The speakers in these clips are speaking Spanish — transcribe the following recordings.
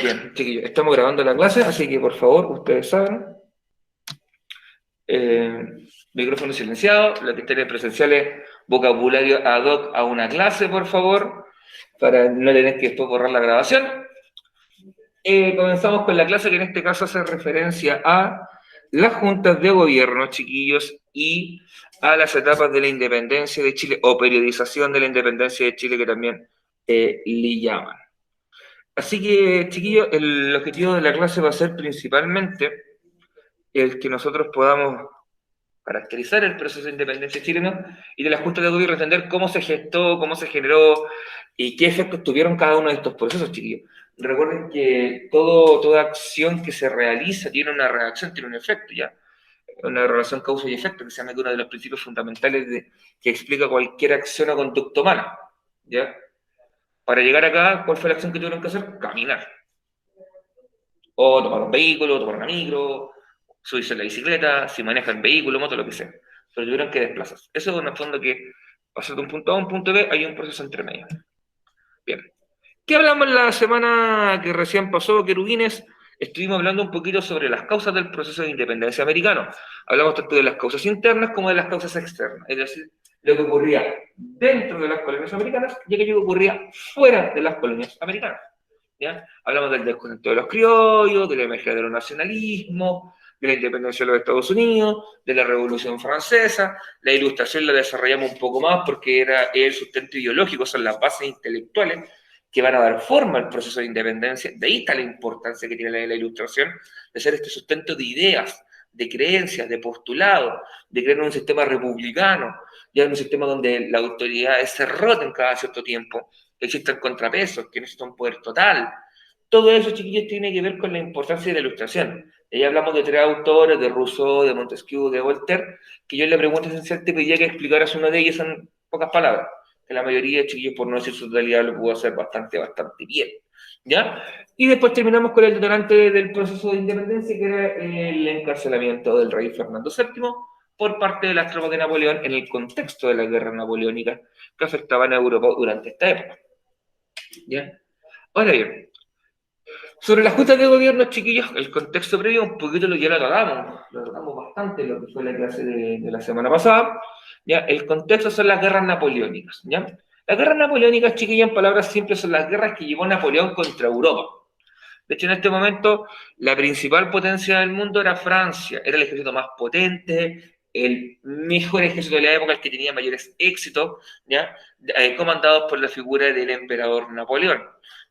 Bien, chiquillos, estamos grabando la clase, así que por favor, ustedes saben, micrófono silenciado, la que estén presenciales, vocabulario ad hoc a una clase, por favor, para no tener que después borrar la grabación. Comenzamos con la clase que en este caso hace referencia a las juntas de gobierno, chiquillos, y a las etapas de la independencia de Chile, o periodización de la independencia de Chile, que también le llaman. Así que, chiquillos, el objetivo de la clase va a ser principalmente el que nosotros podamos caracterizar el proceso de independencia chileno y de la Junta de Gobierno, entender cómo se gestó, cómo se generó y qué efectos tuvieron cada uno de estos procesos, chiquillos. Recuerden que toda acción que se realiza tiene una reacción, tiene un efecto, ¿ya? Una relación causa y efecto, que se llama uno de los principios fundamentales que explica cualquier acción o conducta humana, ¿ya? Para llegar acá, ¿cuál fue la acción que tuvieron que hacer? Caminar. O tomar un vehículo, tomar una micro, subirse en la bicicleta, si manejan vehículo, moto, lo que sea. Pero tuvieron que desplazarse. Eso es en el fondo que pasar de un punto A a un punto B, hay un proceso entre medio. Bien. ¿Qué hablamos la semana que recién pasó, querubines? Estuvimos hablando un poquito sobre las causas del proceso de independencia americano. Hablamos tanto de las causas internas como de las causas externas. Es decir, lo que ocurría dentro de las colonias americanas y aquello que ocurría fuera de las colonias americanas. ¿Ya? Hablamos del descontento de los criollos, de la emergencia de los nacionalismos, de la independencia de los Estados Unidos, de la Revolución Francesa. La ilustración la desarrollamos un poco más porque era el sustento ideológico, son las bases intelectuales que van a dar forma al proceso de independencia. De ahí está la importancia que tiene la ilustración, de ser este sustento de ideas, de creencias, de postulados, de crear un sistema republicano, ya un sistema donde las autoridades se roten cada cierto tiempo, que existan contrapesos, que no exista un poder total. Todo eso, chiquillos, tiene que ver con la importancia de la ilustración. Y hablamos de tres autores, de Rousseau, de Montesquieu, de Voltaire, que yo le pregunto esencialmente te pediría que explicaras uno de ellos en pocas palabras, que la mayoría de chiquillos, por no decir su totalidad, lo pudo hacer bastante bien. ¿Ya? Y después terminamos con el detonante del proceso de independencia, que era el encarcelamiento del rey Fernando VII por parte de las tropas de Napoleón en el contexto de la guerra napoleónica que afectaban a Europa durante esta época. ¿Ya? Ahora bien, sobre las juntas de gobierno, chiquillos, el contexto previo un poquito ya lo tratamos bastante en lo que fue la clase de la semana pasada. ¿Ya? El contexto son las guerras napoleónicas. ¿Ya? Las guerras napoleónicas, chiquillos, en palabras simples, son las guerras que llevó Napoleón contra Europa. De hecho, en este momento, la principal potencia del mundo era Francia. Era el ejército más potente, el mejor ejército de la época, el que tenía mayores éxitos, ¿ya? Comandados por la figura del emperador Napoleón.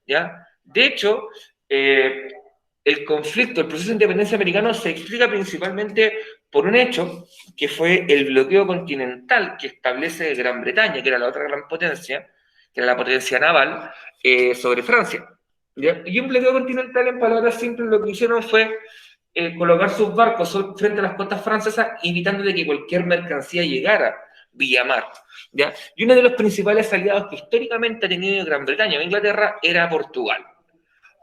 ¿Ya? De hecho, el conflicto, el proceso de independencia americano se explica principalmente por un hecho que fue el bloqueo continental que establece Gran Bretaña, que era la otra gran potencia, que era la potencia naval, sobre Francia. ¿Ya? Y un bloqueo continental, en palabras simples, lo que hicieron fue colocar sus barcos frente a las costas francesas, evitando de que cualquier mercancía llegara vía mar. ¿Ya? Y uno de los principales aliados que históricamente ha tenido Gran Bretaña o Inglaterra era Portugal.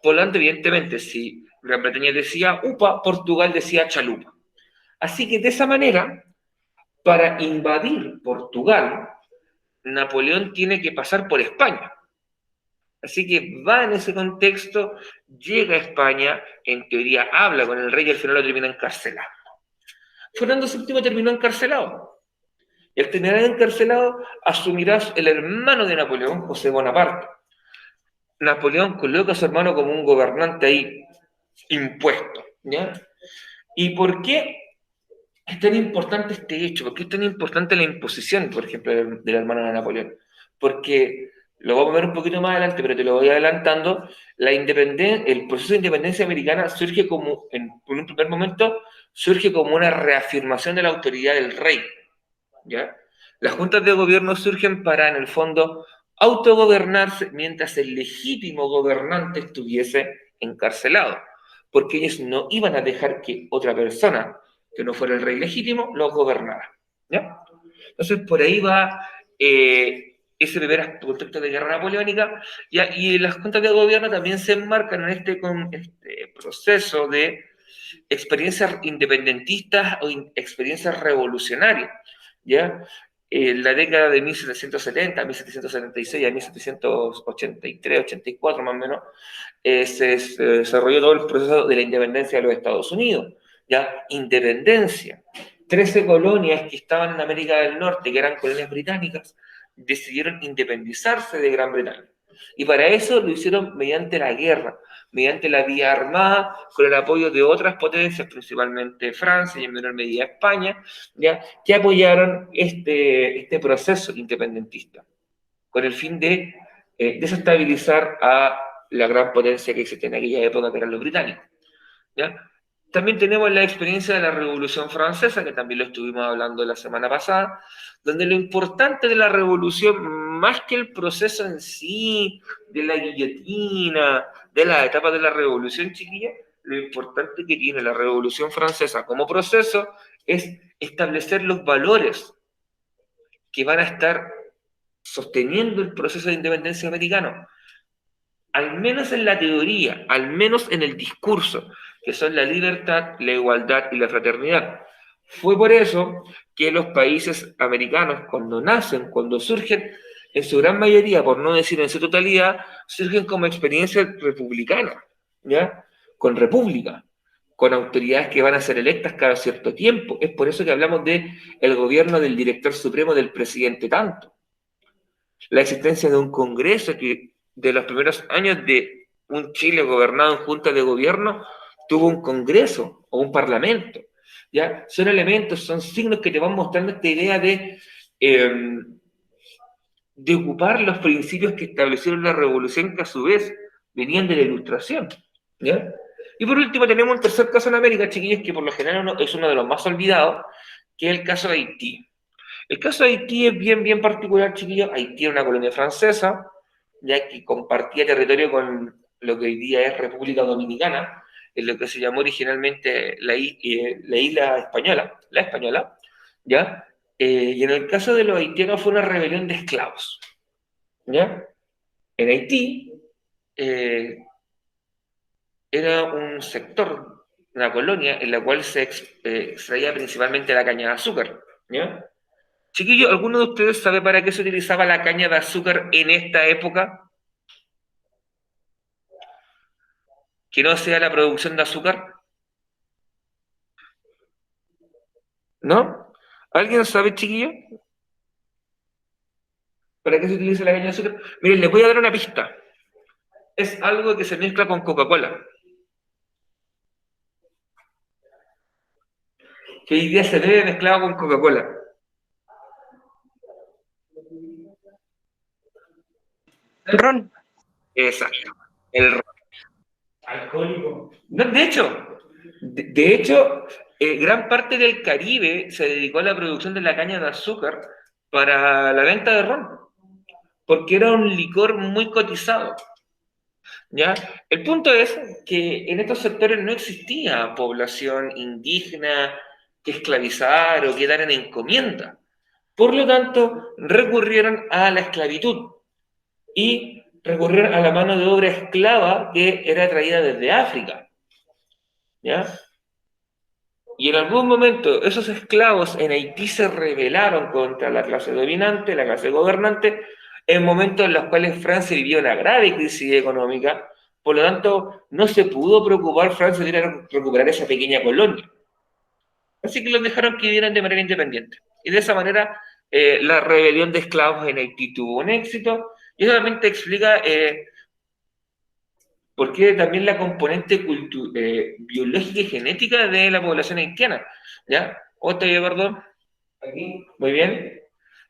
Por lo tanto, evidentemente, si Gran Bretaña decía UPA, Portugal decía chalupa. Así que de esa manera, para invadir Portugal, Napoleón tiene que pasar por España. Así que va en ese contexto, llega a España, en teoría habla con el rey y al final lo termina encarcelando. Fernando VII terminó encarcelado. Y al terminar encarcelado, asumirá el hermano de Napoleón, José Bonaparte. Napoleón coloca a su hermano como un gobernante ahí, impuesto. ¿Ya? ¿Y por qué es tan importante este hecho? ¿Por qué es tan importante la imposición, por ejemplo, del hermano de Napoleón? Porque, lo vamos a ver un poquito más adelante, pero te lo voy adelantando, el proceso de independencia americana surge como, en un primer momento, surge como una reafirmación de la autoridad del rey. ¿Ya? Las juntas de gobierno surgen para, en el fondo, autogobernarse mientras el legítimo gobernante estuviese encarcelado, porque ellos no iban a dejar que otra persona, que no fuera el rey legítimo, los gobernara. ¿Ya? Entonces, por ahí va ese primer contexto de guerra napoleónica, ¿ya? Y las juntas de gobierno también se enmarcan en este proceso de experiencias independentistas o experiencias revolucionarias. ¿Ya? en la década de 1770, 1776 a 1783, 84 más o menos, se desarrolló todo el proceso de la independencia de los Estados Unidos. ¿Ya? Independencia. 13 colonias que estaban en América del Norte, que eran colonias británicas, decidieron independizarse de Gran Bretaña. Y para eso lo hicieron mediante la guerra, mediante la vía armada, con el apoyo de otras potencias, principalmente Francia y en menor medida España, ¿ya? Que apoyaron este proceso independentista, con el fin de desestabilizar a la gran potencia que existía en aquella época, que eran los británicos. ¿Ya? También tenemos la experiencia de la Revolución Francesa, que también lo estuvimos hablando la semana pasada, donde lo importante de la revolución, más que el proceso en sí, de la guillotina, de la etapa de la revolución, chiquilla, lo importante que tiene la Revolución Francesa como proceso es establecer los valores que van a estar sosteniendo el proceso de independencia americano, al menos en la teoría, al menos en el discurso, que son la libertad, la igualdad y la fraternidad. Fue por eso que los países americanos, cuando nacen, cuando surgen, en su gran mayoría, por no decir en su totalidad, surgen como experiencia republicana, ¿ya? Con república, con autoridades que van a ser electas cada cierto tiempo. Es por eso que hablamos de el gobierno del director supremo, del presidente tanto. La existencia de un Congreso que de los primeros años de un Chile gobernado en junta de gobierno tuvo un Congreso o un Parlamento. ¿Ya? Son elementos, son signos que te van mostrando esta idea de ocupar los principios que establecieron la revolución, que a su vez venían de la Ilustración. ¿Ya? Y por último tenemos un tercer caso en América, chiquillos, que por lo general es uno de los más olvidados, que es el caso de Haití. El caso de Haití es bien particular, chiquillos. Haití era una colonia francesa, ya que compartía territorio con lo que hoy día es República Dominicana, en lo que se llamó originalmente la isla española, la española, ¿ya? Y en el caso de los haitianos fue una rebelión de esclavos, ¿ya? En Haití era un sector, una colonia, en la cual se extraía principalmente la caña de azúcar, ¿ya? Chiquillos, ¿alguno de ustedes sabe para qué se utilizaba la caña de azúcar en esta época? Que no sea la producción de azúcar, ¿no? ¿Alguien sabe, chiquillo? ¿Para qué se utiliza la caña de azúcar? Miren, les voy a dar una pista. Es algo que se mezcla con Coca-Cola, que hoy día se bebe mezclado con Coca-Cola. El ron. Exacto. El ron. Alcohólico. No, de hecho, gran parte del Caribe se dedicó a la producción de la caña de azúcar para la venta de ron, porque era un licor muy cotizado. ¿Ya? El punto es que en estos sectores no existía población indígena que esclavizar o que dar en encomienda. Por lo tanto, recurrieron a la esclavitud y recurrieron a la mano de obra esclava que era traída desde África. ¿Ya? Y en algún momento esos esclavos en Haití se rebelaron contra la clase dominante, la clase gobernante, en momentos en los cuales Francia vivía una grave crisis económica. Por lo tanto, no se pudo preocupar Francia de recuperar esa pequeña colonia. Así que los dejaron que vivieran de manera independiente. Y de esa manera, la rebelión de esclavos en Haití tuvo un éxito. Y eso realmente explica por qué también la componente biológica y genética de la población haitiana. ¿Ya? ¿Otra, perdón? Aquí, muy bien.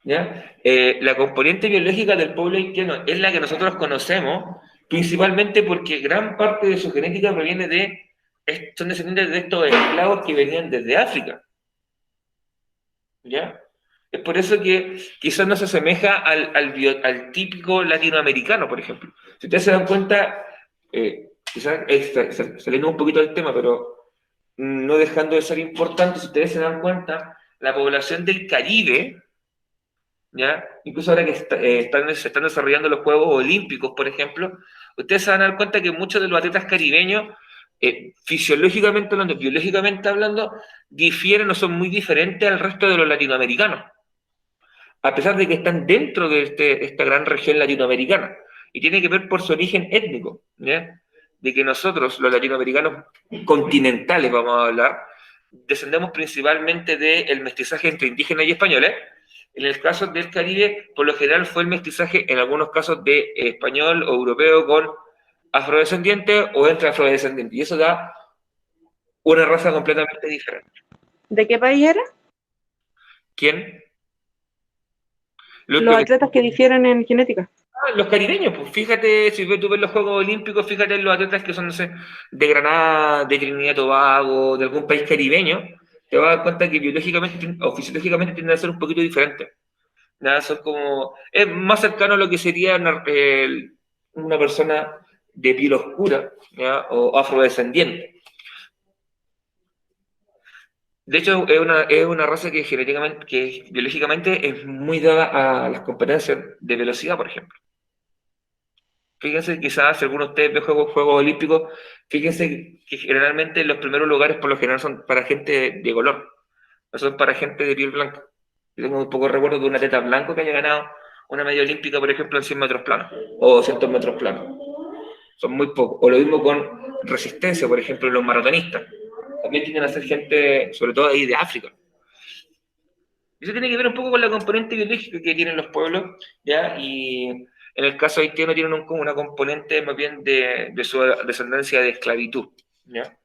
¿Ya? La componente biológica del pueblo haitiano es la que nosotros conocemos, principalmente porque gran parte de su genética proviene son descendientes de estos esclavos que venían desde África. ¿Ya? Es por eso que quizás no se asemeja al típico latinoamericano, por ejemplo. Si ustedes se dan cuenta, quizás saliendo un poquito del tema, pero no dejando de ser importante, si ustedes se dan cuenta, la población del Caribe, ¿ya? Incluso ahora que se están desarrollando los Juegos Olímpicos, por ejemplo, ustedes se van a dar cuenta que muchos de los atletas caribeños, fisiológicamente hablando, biológicamente hablando, difieren o son muy diferentes al resto de los latinoamericanos. a pesar de que están dentro de esta gran región latinoamericana, y tiene que ver por su origen étnico, ¿ya? De que nosotros, los latinoamericanos continentales, vamos a hablar, descendemos principalmente del mestizaje entre indígenas y españoles. En el caso del Caribe, por lo general fue el mestizaje, en algunos casos, de español o europeo con afrodescendiente o entre afrodescendientes, y eso da una raza completamente diferente. ¿De qué país era? ¿Quién? Los atletas que difieren en genética. Los caribeños, pues fíjate, si tú ves los Juegos Olímpicos, fíjate en los atletas que son, no sé, de Granada, de Trinidad y Tobago, de algún país caribeño, te vas a dar cuenta que biológicamente o fisiológicamente tienden a ser un poquito diferentes. Nada, son como, es más cercano a lo que sería una persona de piel oscura, ¿ya? O afrodescendiente. De hecho, es una raza que genéticamente, que biológicamente es muy dada a las competencias de velocidad, por ejemplo. Fíjense, quizás si alguno de ustedes ve Juegos Olímpicos, fíjense que generalmente los primeros lugares por lo general son para gente de color, no son para gente de piel blanca. Yo tengo un poco de recuerdo de un atleta blanco que haya ganado una medalla olímpica, por ejemplo, en 100 metros planos o 200 metros planos. Son muy pocos. O lo mismo con resistencia, por ejemplo, los maratonistas. También tienden a ser gente, sobre todo ahí de África. Eso tiene que ver un poco con la componente biológica que tienen los pueblos, ¿ya? Y en el caso haitiano tienen una componente más bien de su descendencia de esclavitud, ¿ya?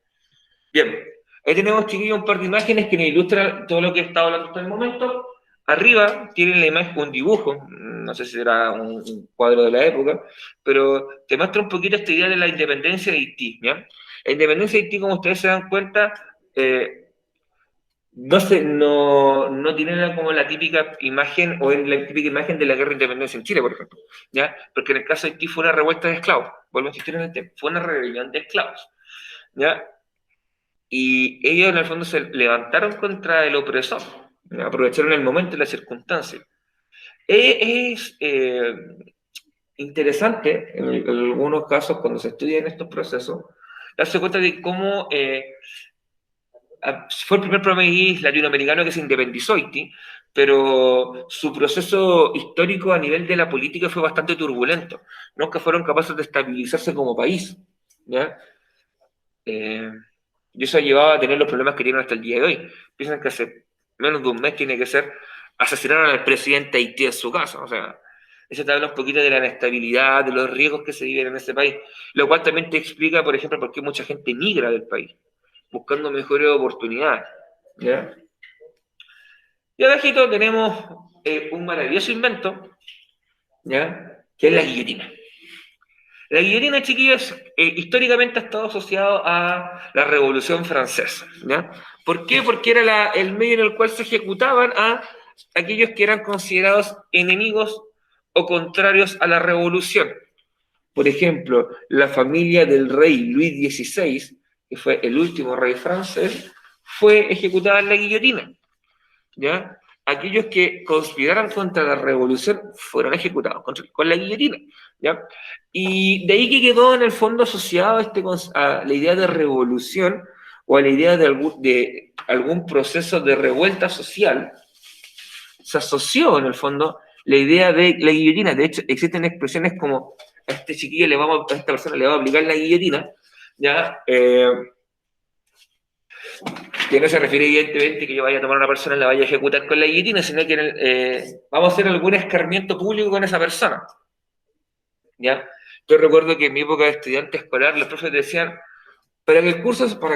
Bien, ahí tenemos, chiquillos, un par de imágenes que nos ilustran todo lo que he estado hablando hasta el momento. Arriba tienen la imagen, un dibujo, no sé si era un cuadro de la época, pero te muestra un poquito esta idea de la independencia de Haití, ¿ya? La independencia de Haití, como ustedes se dan cuenta, no tiene como la típica imagen o la típica imagen de la guerra de independencia en Chile, por ejemplo, ¿ya? Porque en el caso de Haití fue una revuelta de esclavos, vuelvo a insistir en el tema, fue una rebelión de esclavos, ¿ya? Y ellos en el fondo se levantaron contra el opresor, ¿ya? Aprovecharon el momento y la circunstancia. Es interesante, en algunos casos, cuando se estudian estos procesos, darse cuenta de cómo fue el primer país latinoamericano que se independizó Haití, pero su proceso histórico a nivel de la política fue bastante turbulento. Nunca fueron capaces de estabilizarse como país, ¿ya? Y eso ha llevado a tener los problemas que tienen hasta el día de hoy. Piensan que hace menos de un mes tiene que ser asesinaron al presidente de Haití en su casa. O sea, eso te habla un poquito de la inestabilidad, de los riesgos que se viven en ese país, lo cual también te explica, por ejemplo, por qué mucha gente migra del país, buscando mejores oportunidades, ¿ya? Y abajito tenemos un maravilloso invento, ¿ya? Que es la guillotina. La guillotina, chiquillos, históricamente ha estado asociado a la Revolución Francesa, ¿ya? ¿Por qué? Porque era el medio en el cual se ejecutaban a aquellos que eran considerados enemigos o contrarios a la revolución. Por ejemplo, la familia del rey Luis XVI, que fue el último rey francés, fue ejecutada en la guillotina, ¿ya? Aquellos que conspiraran contra la revolución fueron ejecutados con la guillotina, ¿ya? Y de ahí que quedó en el fondo asociado a la idea de revolución o a la idea de algún proceso de revuelta social. Se asoció en el fondo la idea de la guillotina. De hecho, existen expresiones como a este chiquillo a esta persona le va a aplicar la guillotina, ¿ya? Que no se refiere evidentemente que yo vaya a tomar a una persona y la vaya a ejecutar con la guillotina, sino que vamos a hacer algún escarmiento público con esa persona, ¿ya? Yo recuerdo que en mi época de estudiante escolar los profes decían, para que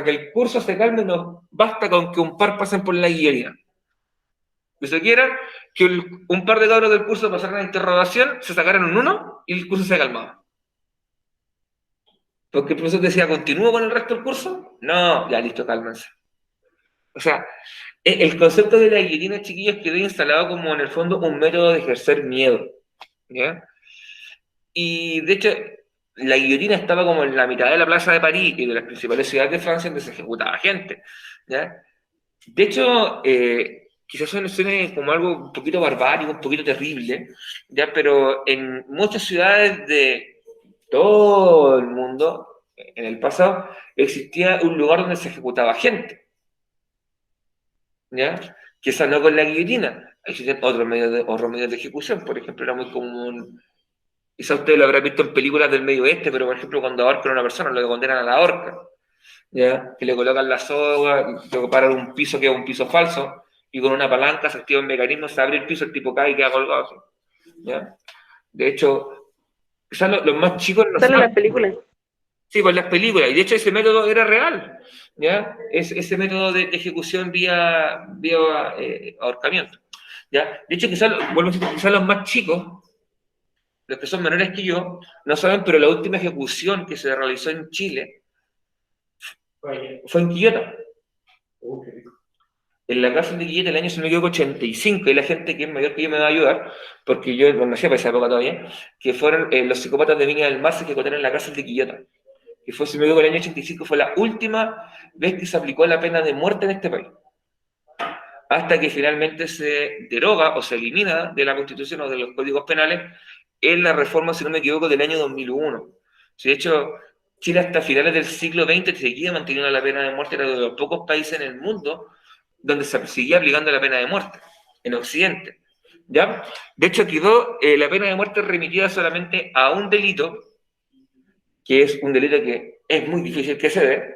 el curso se calme, no basta con que un par pasen por la guillotina. Eso quiera que un par de cabros del curso pasaran la interrogación, se sacaran un 1 y el curso se calmaba. Porque el profesor decía, ¿continúo con el resto del curso? No, ya listo, cálmense. O sea, el concepto de la guillotina, chiquillos, quedó instalado como en el fondo un método de ejercer miedo, ¿ya? Y de hecho, la guillotina estaba como en la mitad de la plaza de París y de las principales ciudades de Francia donde se ejecutaba gente, ¿ya? De hecho, quizás suene como algo un poquito barbárico, un poquito terrible, ¿ya? Pero en muchas ciudades de todo el mundo, en el pasado, existía un lugar donde se ejecutaba gente, ¿ya? que sanó con la guillotina. Existen otros medios de ejecución, por ejemplo, era muy común, quizá usted lo habrá visto en películas del Medio Oeste, pero por ejemplo cuando ahorcan a una persona, lo condenan a la horca, ¿ya? Que le colocan la soga, lo paran un piso que es un piso falso, y con una palanca se activa un mecanismo, se abre el piso, el tipo cae y queda colgado así, ¿ya? De hecho, quizás los más chicos no Sale en las saben. películas. Sí, por las películas, y de hecho ese método era real, ¿ya? Ese método de ejecución vía ahorcamiento, ¿ya? De hecho, vuelvo a decir, quizás los más chicos, los que son menores que yo, no saben, pero la última ejecución que se realizó en Chile fue en Quillota, Qué rico. en la cárcel de Quillota el año, si no me equivoco, 85, y la gente que es mayor que yo me va a ayudar, porque yo no nací para esa época todavía, que fueron los psicópatas de Viña del Mar que ejecutaron en la cárcel de Quillota, que fue, si me equivoco, el año 85, fue la última vez que se aplicó la pena de muerte en este país, hasta que finalmente se deroga o se elimina de la Constitución o de los códigos penales en la reforma, si no me equivoco, del año 2001. De hecho, Chile hasta finales del siglo XX seguía manteniendo la pena de muerte, era de los pocos países en el mundo donde se seguía aplicando la pena de muerte, en Occidente. ¿Ya? De hecho, quedó la pena de muerte remitida solamente a un delito, que es un delito que es muy difícil que se dé,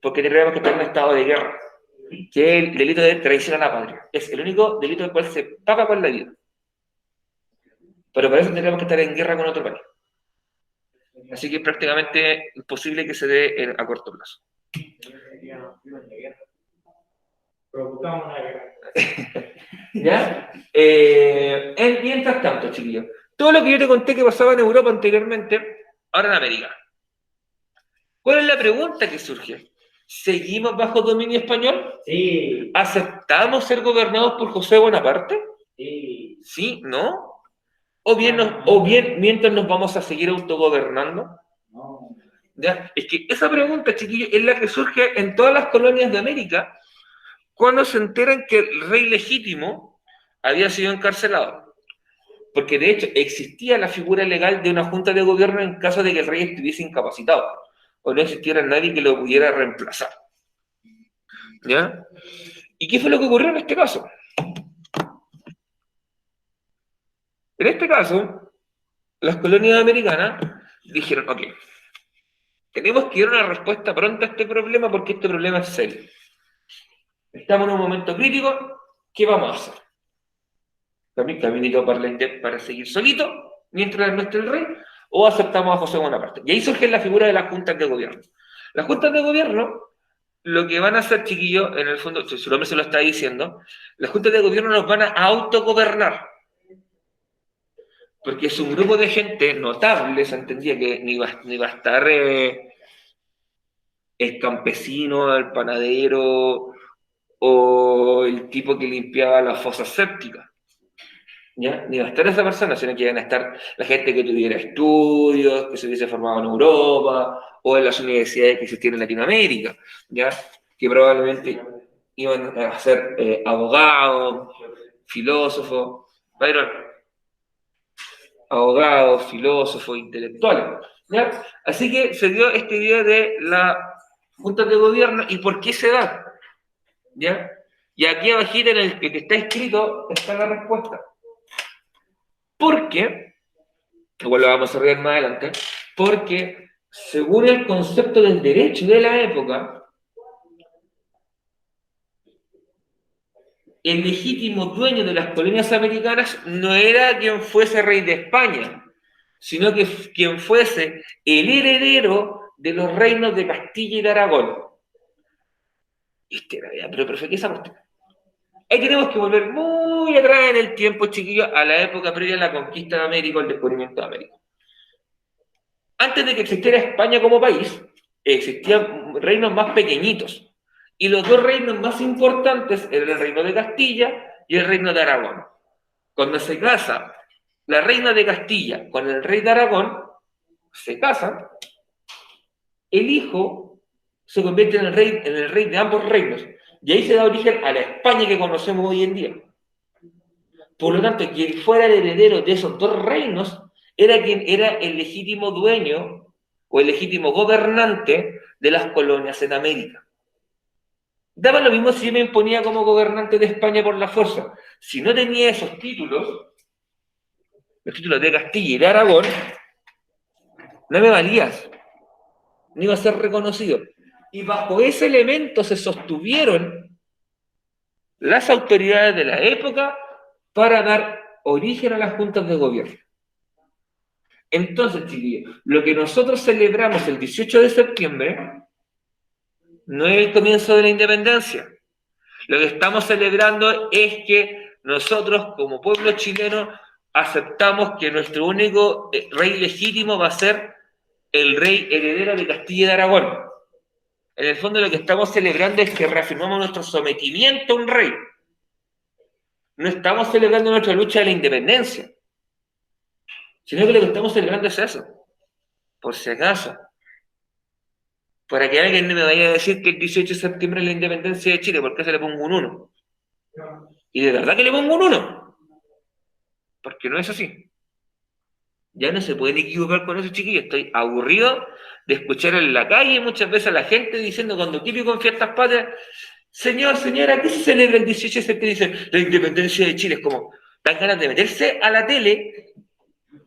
porque tenemos que estar en un estado de guerra, que es el delito de traición a la patria. Es el único delito del cual se paga con la vida. Pero para eso tendríamos que estar en guerra con otro país. Así que es prácticamente imposible que se dé a corto plazo. Provocamos una guerra. ¿Ya? Mientras tanto, chiquillos, todo lo que yo te conté que pasaba en Europa anteriormente, ahora en América. ¿Cuál es la pregunta que surge? ¿Seguimos bajo dominio español? Sí. ¿Aceptamos ser gobernados por José Bonaparte? Sí. ¿Sí? ¿No? ¿O bien mientras nos vamos a seguir autogobernando? No. ¿Ya? Es que esa pregunta, chiquillos, es la que surge en todas las colonias de América cuando se enteran que el rey legítimo había sido encarcelado. Porque de hecho existía la figura legal de una junta de gobierno en caso de que el rey estuviese incapacitado o no existiera nadie que lo pudiera reemplazar. ¿Ya? ¿Y qué fue lo que ocurrió en este caso? En este caso, las colonias americanas dijeron, ok, tenemos que dar una respuesta pronta a este problema porque este problema es serio. Estamos en un momento crítico, ¿qué vamos a hacer? ¿Caminito para seguir solito mientras no esté el rey? ¿O aceptamos a José Bonaparte? Y ahí surge la figura de las juntas de gobierno. Las juntas de gobierno, lo que van a hacer, chiquillos, en el fondo, su nombre se lo está diciendo, las juntas de gobierno nos van a autogobernar. Porque es un grupo de gente notable, se entendía que ni va a estar el campesino, el panadero o el tipo que limpiaba las fosas sépticas. ¿Ya? Ni va a estar esa persona, sino que iban a estar la gente que tuviera estudios, que se hubiese formado en Europa o en las universidades que existían en Latinoamérica, ¿ya? Que probablemente iban a ser abogados, filósofos, abogados, filósofos, intelectuales. ¿Ya? Así que se dio esta idea de la junta de gobierno. ¿Y por qué se da? ¿Ya? Y aquí abajito en el que está escrito está la respuesta. Porque, igual lo vamos a ver más adelante, porque según el concepto del derecho de la época, el legítimo dueño de las colonias americanas no era quien fuese rey de España, sino que quien fuese el heredero de los reinos de Castilla y de Aragón. Pero profe, ¿qué es esa cuestión? Ahí tenemos que volver muy atrás en el tiempo, chiquillos, a la época previa a la conquista de América, el descubrimiento de América. Antes de que existiera España como país, existían reinos más pequeñitos. Y los dos reinos más importantes eran el reino de Castilla y el reino de Aragón. Cuando se casa la reina de Castilla con el rey de Aragón, se casan, el hijo se convierte en el rey de ambos reinos. Y ahí se da origen a la España que conocemos hoy en día. Por lo tanto, quien fuera el heredero de esos dos reinos era quien era el legítimo dueño o el legítimo gobernante de las colonias en América. Daba lo mismo si yo me imponía como gobernante de España por la fuerza. Si no tenía esos títulos, los títulos de Castilla y de Aragón, no me valías, no iba a ser reconocido. Y bajo ese elemento se sostuvieron las autoridades de la época para dar origen a las juntas de gobierno. Entonces, chiquillos, lo que nosotros celebramos el 18 de septiembre no es el comienzo de la independencia. Lo que estamos celebrando es que nosotros, como pueblo chileno, aceptamos que nuestro único rey legítimo va a ser el rey heredero de Castilla y de Aragón. En el fondo lo que estamos celebrando es que reafirmamos nuestro sometimiento a un rey. No estamos celebrando nuestra lucha de la independencia, sino que lo que estamos celebrando es eso, por si acaso. Para que alguien no me vaya a decir que el 18 de septiembre es la independencia de Chile, ¿por qué se le pongo un 1? Y de verdad que le pongo un 1, porque no es así. Ya no se pueden equivocar con eso, chiquillos. Estoy aburrido de escuchar en la calle muchas veces a la gente diciendo, cuando típico en fiestas patrias, señor, señora, ¿qué se celebra el 18 de septiembre? Dicen, la independencia de Chile. Es como, dan ganas de meterse a la tele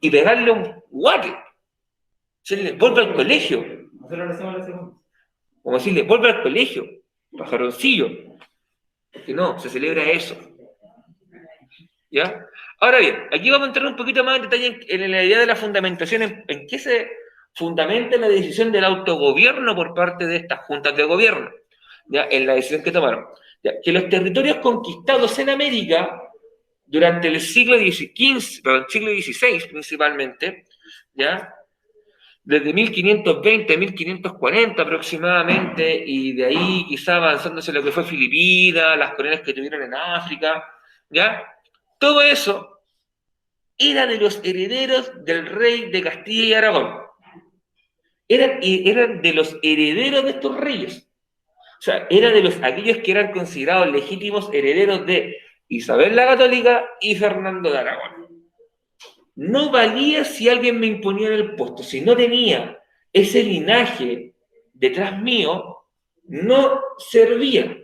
y pegarle un guate. Decirle, vuelve al colegio. Nosotros lo hacemos la segunda. Como decirle, vuelve al colegio, pajaroncillo. Porque no, se celebra eso. ¿Ya? Ahora bien, aquí vamos a entrar un poquito más en detalle en la idea de la fundamentación, en qué se fundamenta la decisión del autogobierno por parte de estas juntas de gobierno, ¿ya? En la decisión que tomaron. ¿Ya? Que los territorios conquistados en América durante el siglo XVI principalmente, ¿ya? Desde 1520 a 1540 aproximadamente, y de ahí quizá avanzándose lo que fue Filipinas, las colonias que tuvieron en África, ¿ya? Todo eso era de los herederos del rey de Castilla y Aragón. Eran de los herederos de estos reyes. O sea, era de aquellos que eran considerados legítimos herederos de Isabel la Católica y Fernando de Aragón. No valía si alguien me imponía en el puesto. Si no tenía ese linaje detrás mío, no servía.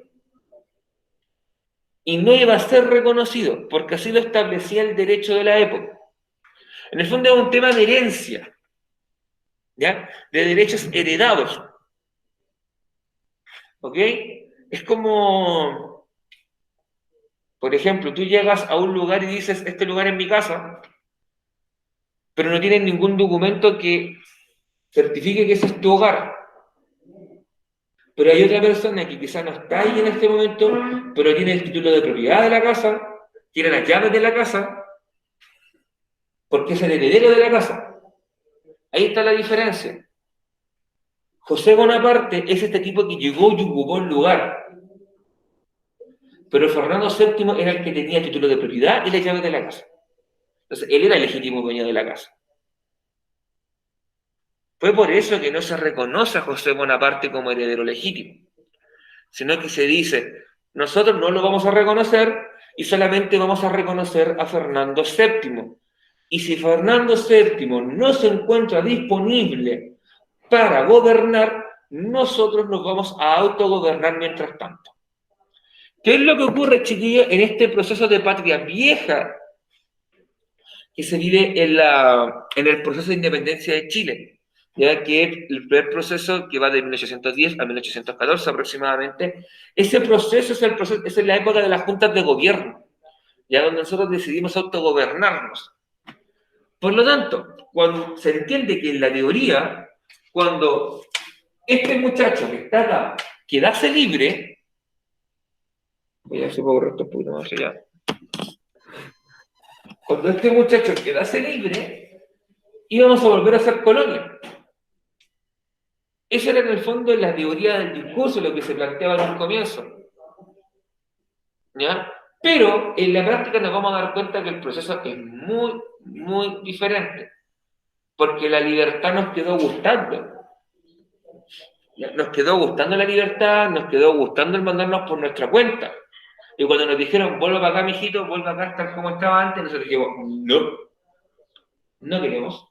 Y no iba a ser reconocido, porque así lo establecía el derecho de la época. En el fondo es un tema de herencia, ¿ya? De derechos heredados. ¿Ok? Es como, por ejemplo, tú llegas a un lugar y dices, este lugar es mi casa, pero no tienes ningún documento que certifique que ese es tu hogar. Pero hay otra persona que quizás no está ahí en este momento, pero tiene el título de propiedad de la casa, tiene las llaves de la casa, porque es el heredero de la casa. Ahí está la diferencia. José Bonaparte es este tipo que llegó y ocupó el lugar. Pero Fernando VII era el que tenía el título de propiedad y las llaves de la casa. Entonces, él era el legítimo dueño de la casa. Fue por eso que no se reconoce a José Bonaparte como heredero legítimo, sino que se dice, nosotros no lo vamos a reconocer y solamente vamos a reconocer a Fernando VII. Y si Fernando VII no se encuentra disponible para gobernar, nosotros nos vamos a autogobernar mientras tanto. ¿Qué es lo que ocurre, chiquillos, en este proceso de patria vieja que se vive en el proceso de independencia de Chile? Ya que es el primer proceso que va de 1810 a 1814 aproximadamente. Ese proceso es la época de las juntas de gobierno, ya donde nosotros decidimos autogobernarnos. Por lo tanto, cuando se entiende que en la teoría, cuando este muchacho que está acá quedase libre, voy a ver si puedo correr esto un poquito más allá. Cuando este muchacho quedase libre, íbamos a volver a ser colonia. Esa era en el fondo la teoría del discurso, lo que se planteaba en un comienzo. ¿Ya? Pero en la práctica nos vamos a dar cuenta que el proceso es muy, muy diferente. Porque la libertad nos quedó gustando. Nos quedó gustando la libertad, nos quedó gustando el mandarnos por nuestra cuenta. Y cuando nos dijeron, vuelva para acá, mijito, vuelva acá, tal como estaba antes, nosotros dijimos, no, no queremos.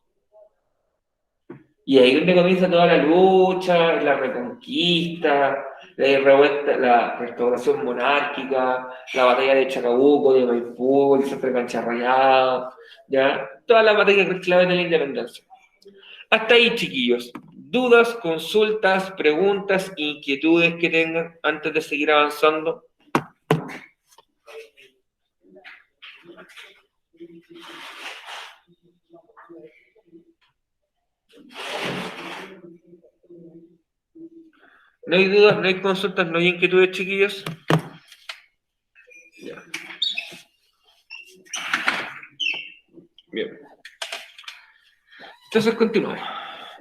Y ahí es donde comienza toda la lucha, la reconquista, la restauración monárquica, la batalla de Chacabuco, de Maipú, el centro de Cancha Rayada, ¿ya? Todas las batallas claves de la independencia. Hasta ahí, chiquillos. ¿Dudas, consultas, preguntas, inquietudes que tengan antes de seguir avanzando? ¿No hay dudas, no hay consultas, no hay inquietudes, chiquillos? Ya. Bien. Entonces continuamos.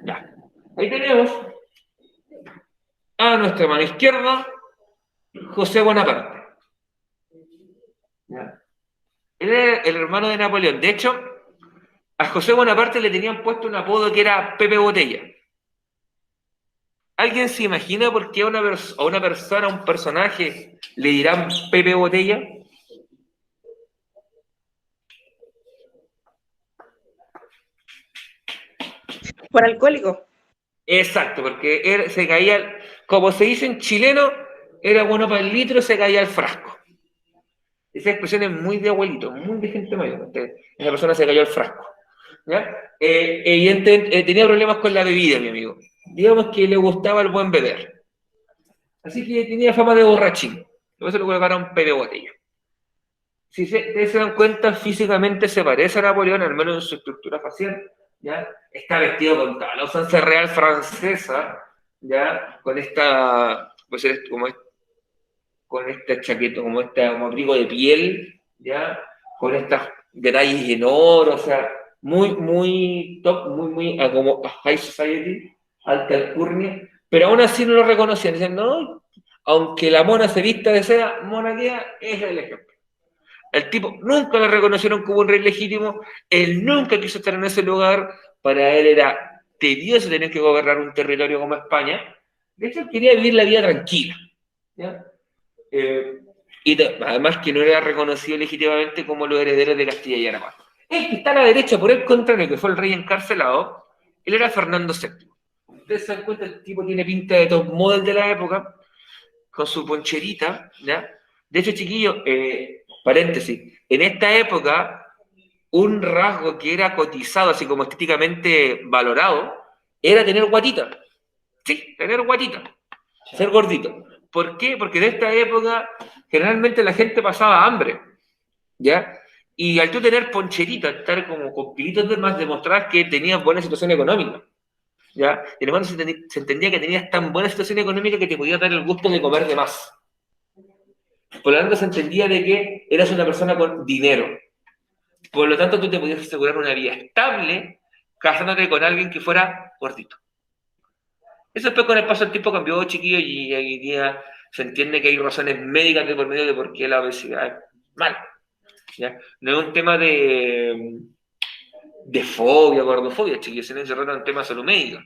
Ya. Ahí tenemos a nuestra mano izquierda José Bonaparte. ¿Ya? Él era el hermano de Napoleón. De hecho, a José Bonaparte le tenían puesto un apodo que era Pepe Botella. ¿Alguien se imagina por qué a una persona, a un personaje, le dirán Pepe Botella? Por alcohólico. Exacto, porque se caía, como se dice en chileno, era bueno para el litro, se caía el frasco. Esa expresión es muy de abuelito, muy de gente mayor. Esa persona se cayó al frasco. ¿Ya? Evidentemente, tenía problemas con la bebida, mi amigo. Digamos que le gustaba el buen beber. Así que tenía fama de borrachín. Por eso lo colocaron Pepe Botella. Si ustedes se dan cuenta, físicamente se parece a Napoleón, al menos en su estructura facial. ¿Ya? Está vestido con toda la usanza real francesa, ¿ya? Con esta, pues, con esta chaqueta, como abrigo de piel, ¿ya? Con estos detalles en oro, o sea, muy top, muy como high society, alta alcurnia, pero aún así no lo reconocían. Dicen, no, aunque la mona se vista de seda, mona queda, es el ejemplo. El tipo nunca le reconocieron como un rey legítimo, él nunca quiso estar en ese lugar, para él era tedioso tener que gobernar un territorio como España. De hecho, él quería vivir la vida tranquila, ¿ya? Además que no era reconocido legítimamente como los herederos de Castilla y Aragón. El que está a la derecha, por el contrario, que fue el rey encarcelado, él era Fernando VII. Ustedes se dan cuenta, el tipo tiene pinta de top model de la época, con su poncherita, ¿ya? De hecho, chiquillo, paréntesis, en esta época, un rasgo que era cotizado, así como estéticamente valorado, era tener guatita. Sí, tener guatita. Ser gordito. ¿Por qué? Porque en esta época generalmente la gente pasaba hambre, ¿ya? Y al tú tener poncherita, estar como con pilitos de más, demostrabas que tenías buena situación económica, ¿ya? Y además se entendía que tenías tan buena situación económica que te podías dar el gusto de comer de más. Por lo tanto, se entendía de que eras una persona con dinero. Por lo tanto, tú te podías asegurar una vida estable casándote con alguien que fuera gordito. Eso después con el paso del tiempo cambió, chiquillo, y hoy día se entiende que hay razones médicas de por medio de por qué la obesidad es mala. ¿Ya? No es un tema de fobia, gordofobia, chiquillos, sino que se trata de un tema de salud médica.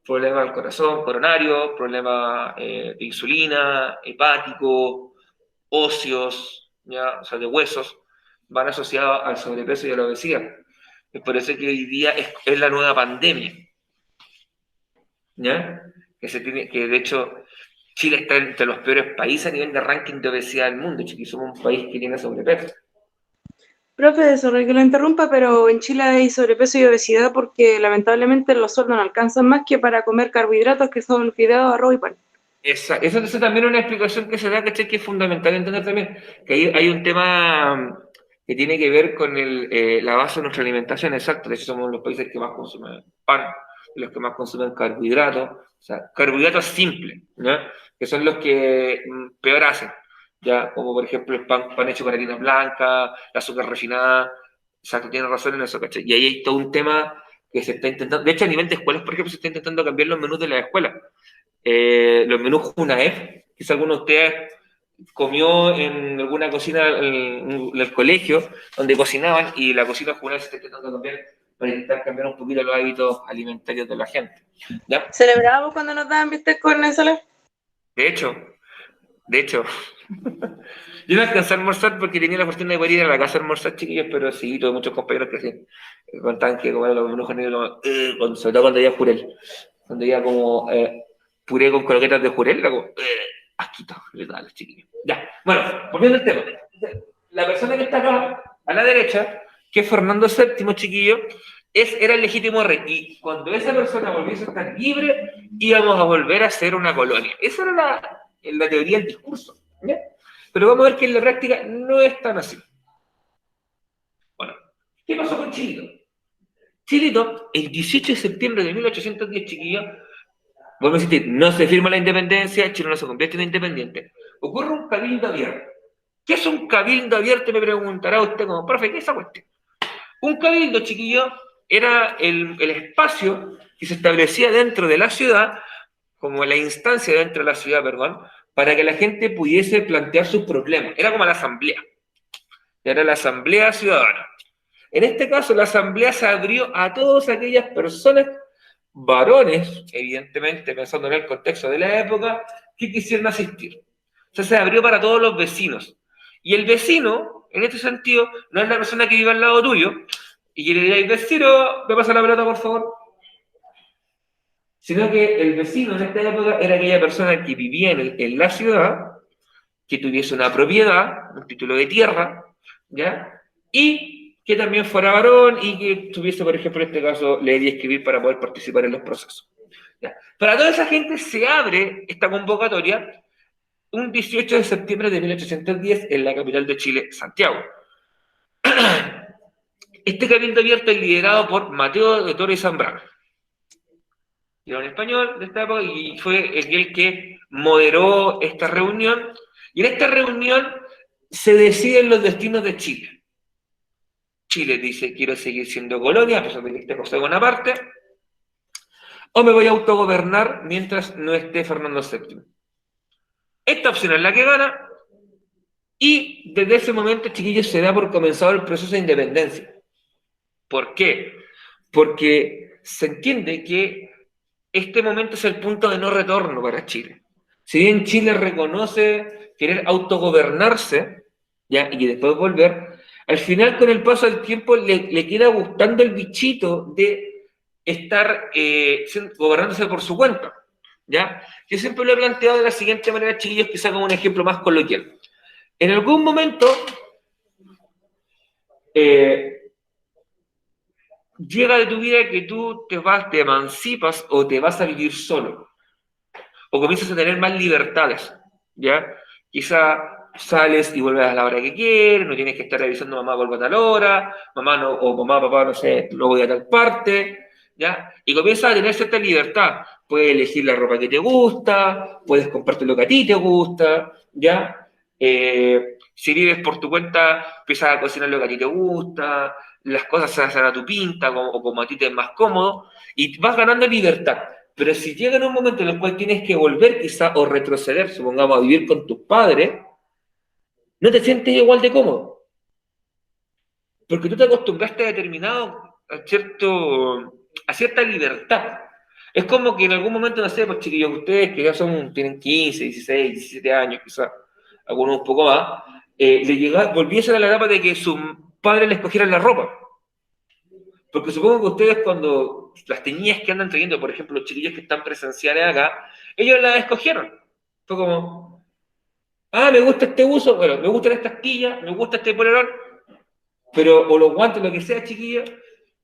Problemas del corazón, coronario, problemas de insulina, hepático, óseos, ¿ya? O sea, de huesos, van asociados al sobrepeso y a la obesidad. Es por eso que hoy día es la nueva pandemia, ¿ya? Que de hecho Chile está entre los peores países a nivel de ranking de obesidad del mundo. Chile somos un país que tiene sobrepeso. Profe, sorry que lo interrumpa, pero en Chile hay sobrepeso y obesidad porque lamentablemente los sueldos no alcanzan más que para comer carbohidratos que son fideos, arroz y pan. Eso también es una explicación que se da, ¿cachai? Que es fundamental entender también, que hay un tema que tiene que ver con la base de nuestra alimentación, exacto. De hecho, somos los países que más consumen pan, los que más consumen carbohidratos, o sea, carbohidratos simples, ¿no? Que son los que peor hacen, ¿ya? Como por ejemplo el pan hecho con harina blanca, el azúcar refinada, exacto, tiene razón en eso, ¿cachai? Y ahí hay todo un tema que se está intentando, de hecho a nivel de escuelas, por ejemplo, se está intentando cambiar los menús de las escuelas. Los menús Junaef, que si alguno de ustedes comió en alguna cocina en el colegio, donde cocinaban, y la cocina Junaef se está intentando cambiar para intentar cambiar un poquito los hábitos alimentarios de la gente. ¿Ya? ¿Celebrábamos cuando nos daban bistec con ensalada? De hecho, yo no alcancé a almorzar porque tenía la fortuna de poder ir a la casa a almorzar, chiquillos, pero sí, tuve muchos compañeros que sí, contaban que comer los menús Junaef, sobre todo cuando iba a Jurel, cuando iba como puré con croquetas de jurel, era como, asquito, le daba a los chiquillos. Ya, bueno, volviendo al tema. La persona que está acá, a la derecha, que es Fernando VII, chiquillo, era el legítimo rey. Y cuando esa persona volviese a estar libre, íbamos a volver a ser una colonia. Esa era la teoría del discurso. ¿Ya? Pero vamos a ver que en la práctica no es tan así. Bueno, ¿qué pasó con Chilito? Chilito, el 18 de septiembre de 1810, chiquillo, vamos a insistir, no se firma la independencia, Chile no se convierte en independiente. Ocurre un cabildo abierto. ¿Qué es un cabildo abierto? Me preguntará usted como profe, ¿qué es esa cuestión? Un cabildo, chiquillo, era el espacio que se establecía dentro de la ciudad, como la instancia dentro de la ciudad, perdón, para que la gente pudiese plantear sus problemas. Era como la asamblea. Era la asamblea ciudadana. En este caso, la asamblea se abrió a todas aquellas personas, varones, evidentemente, pensando en el contexto de la época, que quisieran asistir. O sea, se abrió para todos los vecinos. Y el vecino, en este sentido, no es la persona que vive al lado tuyo, y que le digáis, vecino, me pasa la pelota, por favor. Sino que el vecino en esta época era aquella persona que vivía en la ciudad, que tuviese una propiedad, un título de tierra, ¿ya? Y que también fuera varón y que tuviese, por ejemplo, en este caso, leer y escribir para poder participar en los procesos. ¿Ya? Para toda esa gente se abre esta convocatoria un 18 de septiembre de 1810 en la capital de Chile, Santiago. Este cabildo abierto es liderado por Mateo de Torres Zambrano. Era un español de esta época y fue el que moderó esta reunión. Y en esta reunión se deciden los destinos de Chile. Chile dice, quiero seguir siendo colonia, a pesar de que esté José Bonaparte, o me voy a autogobernar mientras no esté Fernando VII. Esta opción es la que gana, y desde ese momento, chiquillos, se da por comenzado el proceso de independencia. ¿Por qué? Porque se entiende que este momento es el punto de no retorno para Chile. Si bien Chile reconoce querer autogobernarse, ¿ya? Y después volver, al final, con el paso del tiempo, le queda gustando el bichito de estar gobernándose por su cuenta. ¿Ya? Yo siempre lo he planteado de la siguiente manera, chiquillos, quizá como un ejemplo más coloquial. En algún momento, llega de tu vida que tú te emancipas o te vas a vivir solo, o comienzas a tener más libertades, ¿ya? Quizá sales y vuelves a la hora que quieres, no tienes que estar revisando mamá vuelve a tal hora, mamá no, o mamá, papá, no sé, no voy a tal parte, ¿ya? Y comienzas a tener cierta libertad. Puedes elegir la ropa que te gusta, puedes comprarte lo que a ti te gusta, ¿ya? Si vives por tu cuenta, empiezas a cocinar lo que a ti te gusta, las cosas se hacen a tu pinta o como a ti te es más cómodo, y vas ganando libertad. Pero si llega en un momento en el cual tienes que volver quizá o retroceder, supongamos, a vivir con tus padres, no te sientes igual de cómodo. Porque tú te acostumbraste a a cierta libertad. Es como que en algún momento, no sé, pues chiquillos, ustedes que ya tienen 15, 16, 17 años, quizás, algunos un poco más, volviesen a la etapa de que sus padres les cogieran la ropa. Porque supongo que ustedes cuando las teñidas que andan trayendo, por ejemplo, los chiquillos que están presenciales acá, ellos las escogieron. Fue como, me gusta este uso, bueno, me gustan estas quillas, me gusta este polerón, pero, o los guantes, lo que sea, chiquillos,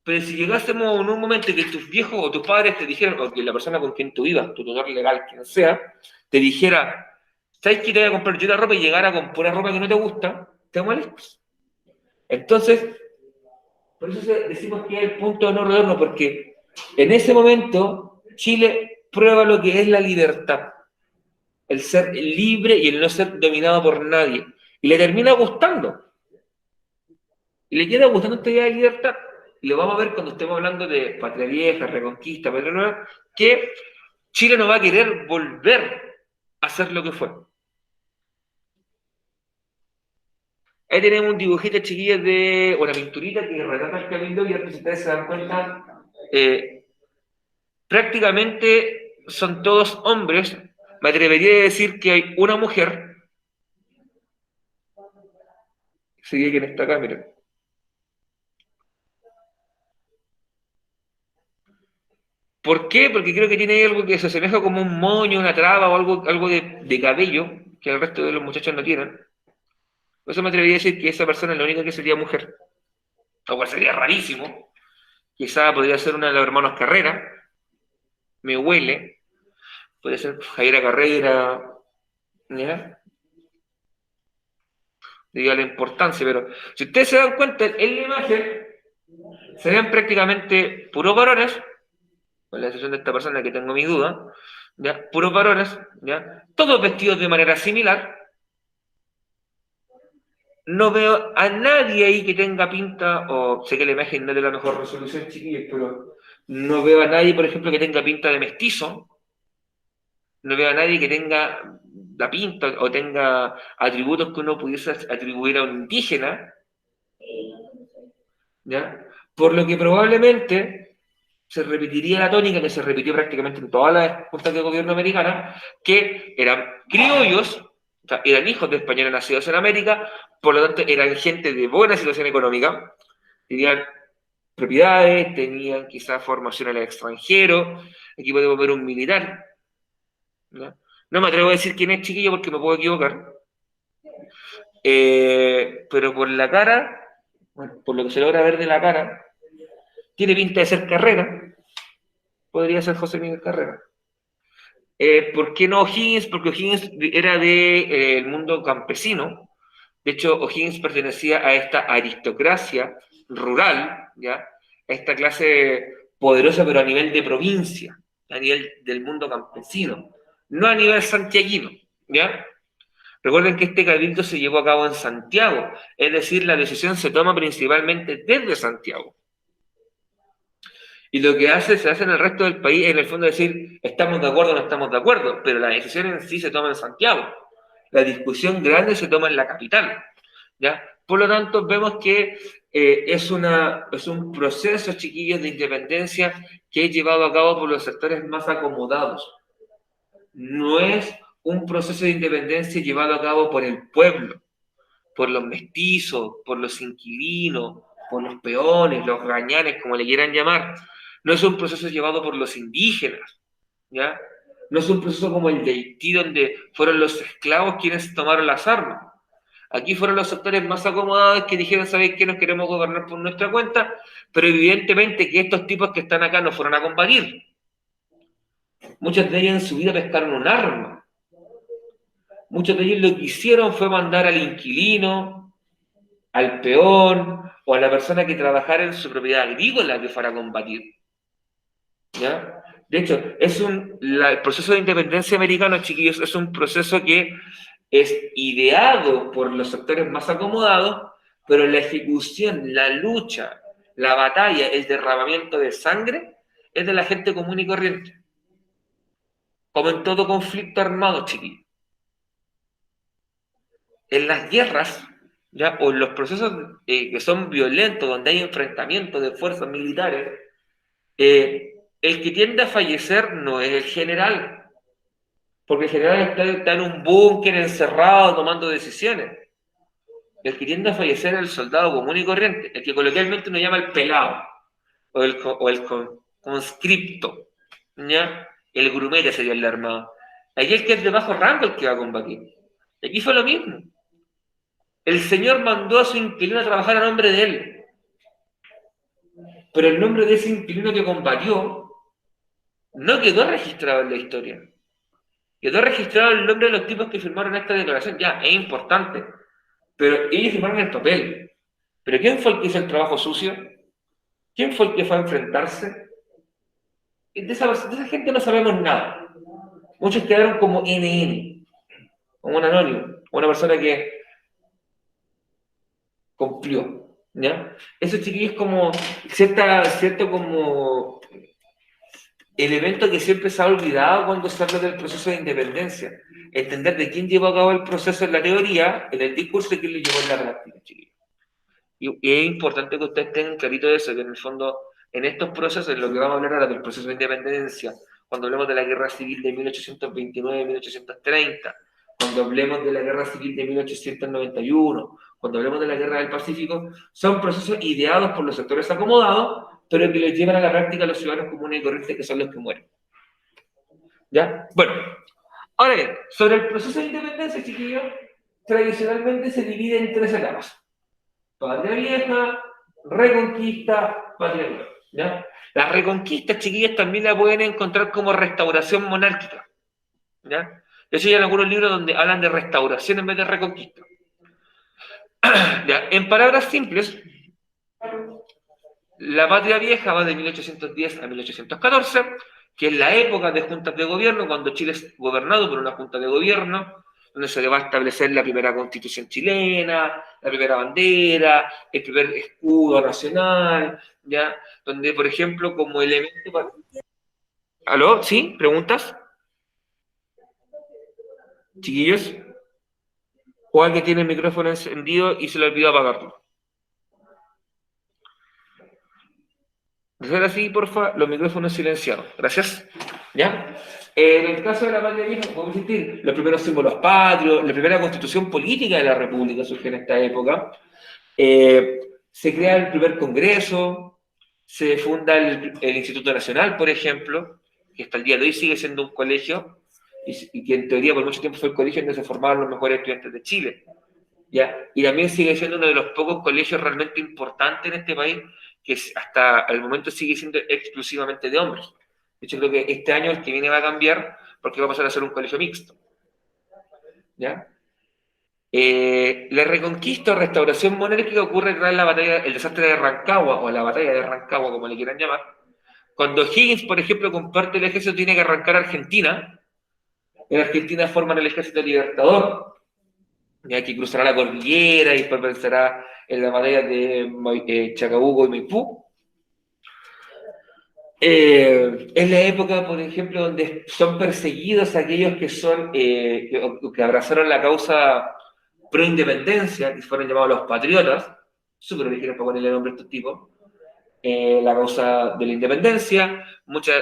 pero si llegásemos en un momento en que tus viejos o tus padres te dijeran, o que la persona con quien tú vivas, tu tutor legal, quien sea, te dijera, ¿sabes qué te voy a comprar yo la ropa y llegara con pura ropa que no te gusta? Te molestas. Entonces, por eso decimos que es el punto de no retorno, porque en ese momento Chile prueba lo que es la libertad, el ser libre y el no ser dominado por nadie. Y le termina gustando. Y le queda gustando esta idea de libertad. Y lo vamos a ver cuando estemos hablando de Patria Vieja, Reconquista, Patria Nueva, que Chile no va a querer volver a ser lo que fue. Ahí tenemos un dibujito, chiquillos, de una pinturita que retrata el cabildo y si ustedes se dan cuenta, prácticamente son todos hombres. Me atrevería a decir que hay una mujer. Sería quien está acá, miren. ¿Por qué? Porque creo que tiene algo que se asemeja como un moño, una traba o algo de cabello que el resto de los muchachos no tienen. Por eso me atrevería a decir que esa persona es la única que sería mujer. Lo cual sería rarísimo. Quizá podría ser una de los hermanos Carrera. Me huele. Podría ser Jaira Carrera. ¿Ya? Diga la importancia, pero si ustedes se dan cuenta, en la imagen se ven prácticamente puros varones, con la excepción de esta persona que tengo mi duda, ¿ya? Puros varones, ¿ya? Todos vestidos de manera similar. No veo a nadie ahí que tenga pinta, o sé que la imagen no es de la mejor resolución, chiquillos, pero no veo a nadie, por ejemplo, que tenga pinta de mestizo. No veo a nadie que tenga la pinta o tenga atributos que uno pudiese atribuir a un indígena, ¿ya? Por lo que probablemente se repetiría la tónica que se repitió prácticamente en todas las juntas de gobierno americanas, que eran criollos, o sea, eran hijos de españoles nacidos en América, por lo tanto eran gente de buena situación económica, tenían propiedades, tenían quizás formación en el extranjero, aquí podemos ver un militar, ¿no? No me atrevo a decir quién es, chiquillo, porque me puedo equivocar, pero por la cara, bueno, por lo que se logra ver de la cara, tiene pinta de ser Carrera, podría ser José Miguel Carrera. ¿Por qué no O'Higgins? Porque O'Higgins era del mundo campesino. De hecho, O'Higgins pertenecía a esta aristocracia rural, ¿ya? A esta clase poderosa, pero a nivel de provincia, a nivel del mundo campesino, no a nivel santiaguino, ¿ya? Recuerden que este cabildo se llevó a cabo en Santiago, es decir, la decisión se toma principalmente desde Santiago. Y lo que se hace en el resto del país, en el fondo, es decir, estamos de acuerdo o no estamos de acuerdo, pero la decisión en sí se toma en Santiago. La discusión grande se toma en la capital, ¿ya? Por lo tanto, vemos que es un proceso, chiquillos, de independencia que es llevado a cabo por los sectores más acomodados. No es un proceso de independencia llevado a cabo por el pueblo, por los mestizos, por los inquilinos, por los peones, los gañanes, como le quieran llamar. No es un proceso llevado por los indígenas, ¿ya? No es un proceso como el de Haití, donde fueron los esclavos quienes tomaron las armas. Aquí fueron los sectores más acomodados que dijeron, ¿sabéis qué? Nos queremos gobernar por nuestra cuenta, pero evidentemente que estos tipos que están acá no fueron a combatir. Muchos de ellos en su vida pescaron un arma. Muchos de ellos lo que hicieron fue mandar al inquilino, al peón o a la persona que trabajara en su propiedad agrícola que fuera a combatir. ¿Ya? De hecho, el proceso de independencia americano, chiquillos, es un proceso que es ideado por los sectores más acomodados, pero la ejecución, la lucha, la batalla, el derramamiento de sangre es de la gente común y corriente. Como en todo conflicto armado, chiquillos. En las guerras, ¿ya? O en los procesos que son violentos, donde hay enfrentamientos de fuerzas militares, el que tiende a fallecer no es el general, porque el general está en un búnker encerrado tomando decisiones. El que tiende a fallecer es el soldado común y corriente, el que coloquialmente uno llama el pelado, o el conscripto, ¿ya? El grumete sería el armado. Aquí el que es de bajo rango el que va a combatir. Y aquí fue lo mismo. El señor mandó a su inquilino a trabajar a nombre de él. Pero el nombre de ese inquilino que combatió no quedó registrado en la historia. Quedó registrado el nombre de los tipos que firmaron esta declaración. Ya, es importante. Pero ellos firmaron el papel. ¿Pero quién fue el que hizo el trabajo sucio? ¿Quién fue el que fue a enfrentarse? De esa gente no sabemos nada. Muchos quedaron como NN, como un anónimo, una persona que cumplió, ¿ya? Eso, chiquillos, es como cierto como elemento que siempre se ha olvidado cuando se habla del proceso de independencia. Entender de quién llevó a cabo el proceso en la teoría, en el discurso, y quién lo llevó en la práctica, chiquillos. Y es importante que ustedes tengan clarito eso, que en el fondo, en estos procesos, en lo que vamos a hablar ahora del proceso de independencia, cuando hablemos de la guerra civil de 1829-1830, cuando hablemos de la guerra civil de 1891, cuando hablemos de la guerra del Pacífico, son procesos ideados por los sectores acomodados, pero que los llevan a la práctica a los ciudadanos comunes y corrientes, que son los que mueren. ¿Ya? Bueno, ahora bien, sobre el proceso de independencia, chiquillos, tradicionalmente se divide en 3 etapas. Patria Vieja, Reconquista, Patria Nueva. ¿Ya? Las reconquistas, chiquillas, también la pueden encontrar como restauración monárquica. ¿Ya? De hecho, hay algunos libros donde hablan de restauración en vez de reconquista. ¿Ya? En palabras simples, la Patria Vieja va de 1810 a 1814, que es la época de juntas de gobierno, cuando Chile es gobernado por una junta de gobierno, donde se le va a establecer la primera constitución chilena, la primera bandera, el primer escudo nacional, ¿ya? Donde, por ejemplo, como elemento... ¿Aló? ¿Sí? ¿Preguntas? Chiquillos, Juan que tiene el micrófono encendido y se le olvidó apagarlo. De ser así, porfa, los micrófonos silenciados. Gracias. ¿Ya? En el caso de la Patria Vieja, podemos insistir, los primeros símbolos patrios, la primera constitución política de la República surge en esta época. Se crea el primer congreso, se funda el Instituto Nacional, por ejemplo, que hasta el día de hoy sigue siendo un colegio, y que en teoría por mucho tiempo fue el colegio donde se formaban los mejores estudiantes de Chile. ¿Ya? Y también sigue siendo uno de los pocos colegios realmente importantes en este país, que hasta el momento sigue siendo exclusivamente de hombres. De hecho, creo que este año el que viene va a cambiar, porque va a pasar a ser un colegio mixto. ¿Ya? La reconquista o restauración monárquica ocurre tras la batalla, el desastre de Rancagua, o la batalla de Rancagua, como le quieran llamar. Cuando Higgins, por ejemplo, comparte el ejército, tiene que arrancar a Argentina. En Argentina forman el ejército libertador, ya que cruzará la cordillera y después vencerá en la batalla de Chacabuco y Maipú. Es la época, por ejemplo, donde son perseguidos aquellos que son que abrazaron la causa pro independencia, que fueron llamados los patriotas, súper originales para ponerle nombre a estos tipos, la causa de la independencia,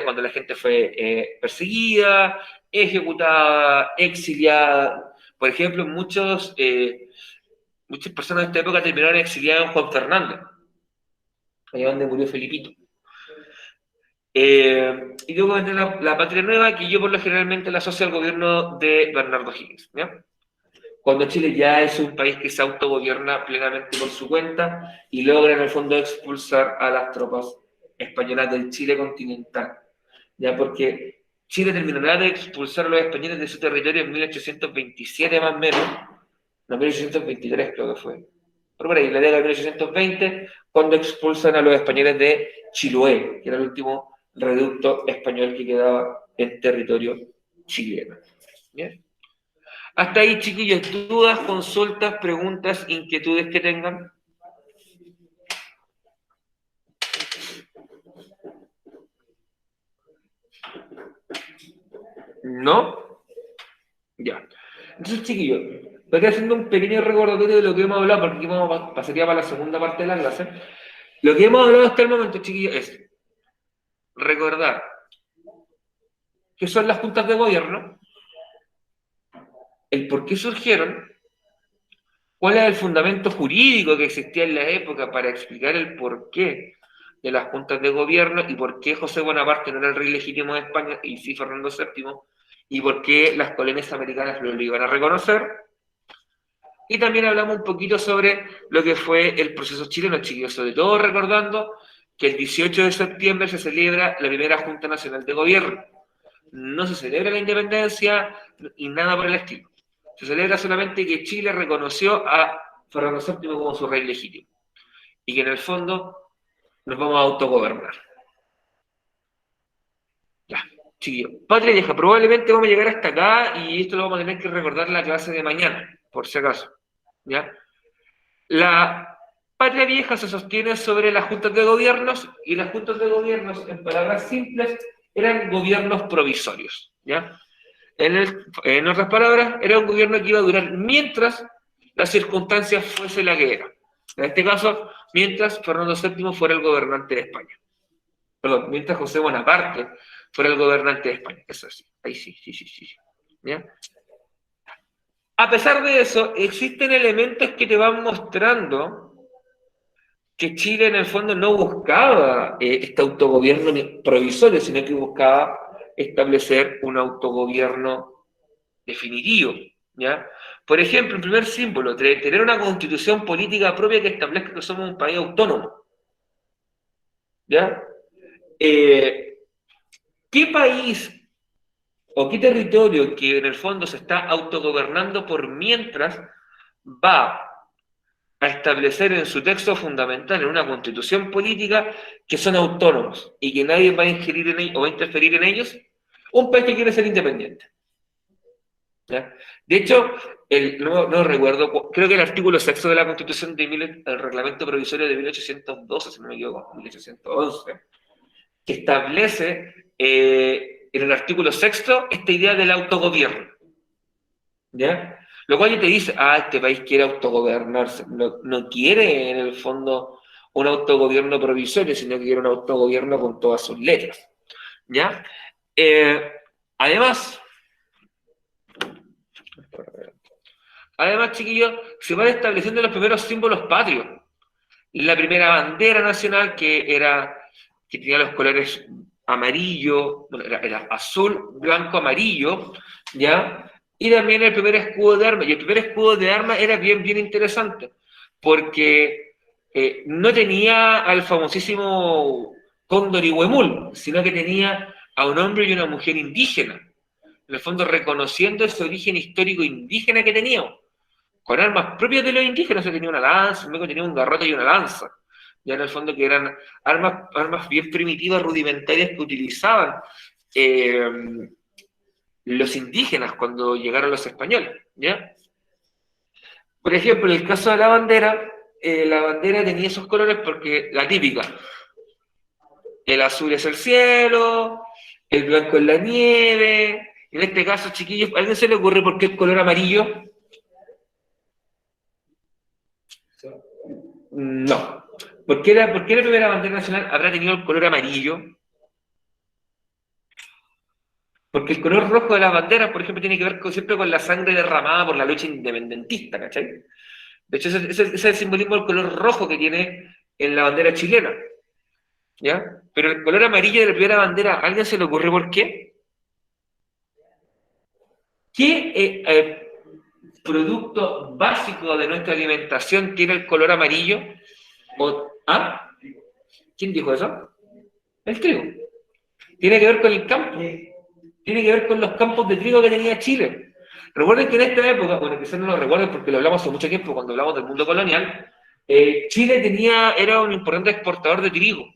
cuando la gente fue perseguida, ejecutada, exiliada. Por ejemplo, muchas personas de esta época terminaron exiliadas en Juan Fernández, allá donde murió Felipito. Y luego vendrá la Patria Nueva, que yo por lo generalmente la asocio al gobierno de Bernardo Higgins, ¿ya? Cuando Chile ya es un país que se autogobierna plenamente por su cuenta y logra en el fondo expulsar a las tropas españolas del Chile continental, ¿ya? Porque Chile terminará de expulsar a los españoles de su territorio en 1827 más o menos, no, 1823 creo que fue, pero por ahí, la década de 1820, cuando expulsan a los españoles de Chiloé, que era el último reducto español que quedaba en territorio chileno. ¿Bien? Hasta ahí, chiquillos, dudas, consultas, preguntas, inquietudes que tengan. ¿No? Ya. Entonces, chiquillos, voy haciendo un pequeño recordatorio de lo que hemos hablado, porque pasaría para la segunda parte de la clase. Lo que hemos hablado hasta el momento, chiquillos, es recordar qué son las juntas de gobierno, el por qué surgieron, cuál es el fundamento jurídico que existía en la época para explicar el porqué de las juntas de gobierno y por qué José Bonaparte no era el rey legítimo de España y sí Fernando VII, y por qué las colonias americanas lo iban a reconocer. Y también hablamos un poquito sobre lo que fue el proceso chileno, chiquillos, sobre todo recordando que el 18 de septiembre se celebra la primera Junta Nacional de Gobierno. No se celebra la independencia y nada por el estilo. Se celebra solamente que Chile reconoció a Fernando VII como su rey legítimo. Y que en el fondo nos vamos a autogobernar. Ya, chiquillos. Patria Vieja, probablemente vamos a llegar hasta acá y esto lo vamos a tener que recordar en la clase de mañana, por si acaso. ¿Ya? La Patria Vieja se sostiene sobre las juntas de gobiernos y las juntas de gobiernos, en palabras simples, eran gobiernos provisorios. ¿Ya? En otras palabras, era un gobierno que iba a durar mientras las circunstancias fuese la que era. En este caso, mientras Fernando VII fuera el gobernante de España. Perdón, mientras José Bonaparte fuera el gobernante de España. Eso sí, ahí sí. ¿Ya? A pesar de eso, existen elementos que te van mostrando que Chile en el fondo no buscaba este autogobierno provisorio, sino que buscaba establecer un autogobierno definitivo, ¿ya? Por ejemplo, el primer símbolo, tener una constitución política propia que establezca que somos un país autónomo, ¿ya? ¿Qué país o qué territorio que en el fondo se está autogobernando por mientras va a establecer en su texto fundamental, en una constitución política, que son autónomos y que nadie va a ingerir en ellos o va a interferir en ellos? Un país que quiere ser independiente, ¿ya? De hecho, no recuerdo, creo que el artículo 6 de la Constitución el reglamento provisorio de 1812, si no me equivoco, 1811, que establece en el artículo 6 esta idea del autogobierno, ¿ya? Lo cual ya te dice, este país quiere autogobernarse, no quiere en el fondo un autogobierno provisorio, sino que quiere un autogobierno con todas sus letras, ¿ya? Además, chiquillos, se van estableciendo los primeros símbolos patrios. La primera bandera nacional, que tenía los colores amarillo, bueno, era azul, blanco, amarillo, ¿ya? Y también el primer escudo de armas. Y el primer escudo de armas era bien interesante, porque no tenía al famosísimo cóndor y huemul, sino que tenía a un hombre y una mujer indígena, en el fondo reconociendo ese origen histórico indígena que teníamos, con armas propias de los indígenas. Se tenía una lanza, luego tenía un garrote y una lanza, ya en el fondo que eran armas bien primitivas, rudimentarias, que utilizaban los indígenas cuando llegaron los españoles, ¿ya? Por ejemplo, en el caso de la bandera tenía esos colores porque la típica, el azul es el cielo, el blanco es la nieve. En este caso, chiquillos, ¿a alguien se le ocurre por qué el color amarillo? No. ¿Por qué la primera bandera nacional habrá tenido el color amarillo? Porque el color rojo de las banderas, por ejemplo, tiene que ver siempre con la sangre derramada por la lucha independentista, ¿cachai? De hecho, ese es el simbolismo del color rojo que tiene en la bandera chilena, ¿ya? Pero el color amarillo de la primera bandera, ¿a alguien se le ocurre por qué? ¿Qué producto básico de nuestra alimentación tiene el color amarillo? ¿Ah? ¿Quién dijo eso? El trigo. Tiene que ver con el campo. Tiene que ver con los campos de trigo que tenía Chile. Recuerden que en esta época, bueno, quizás no lo recuerden porque lo hablamos hace mucho tiempo cuando hablamos del mundo colonial, Chile era un importante exportador de trigo,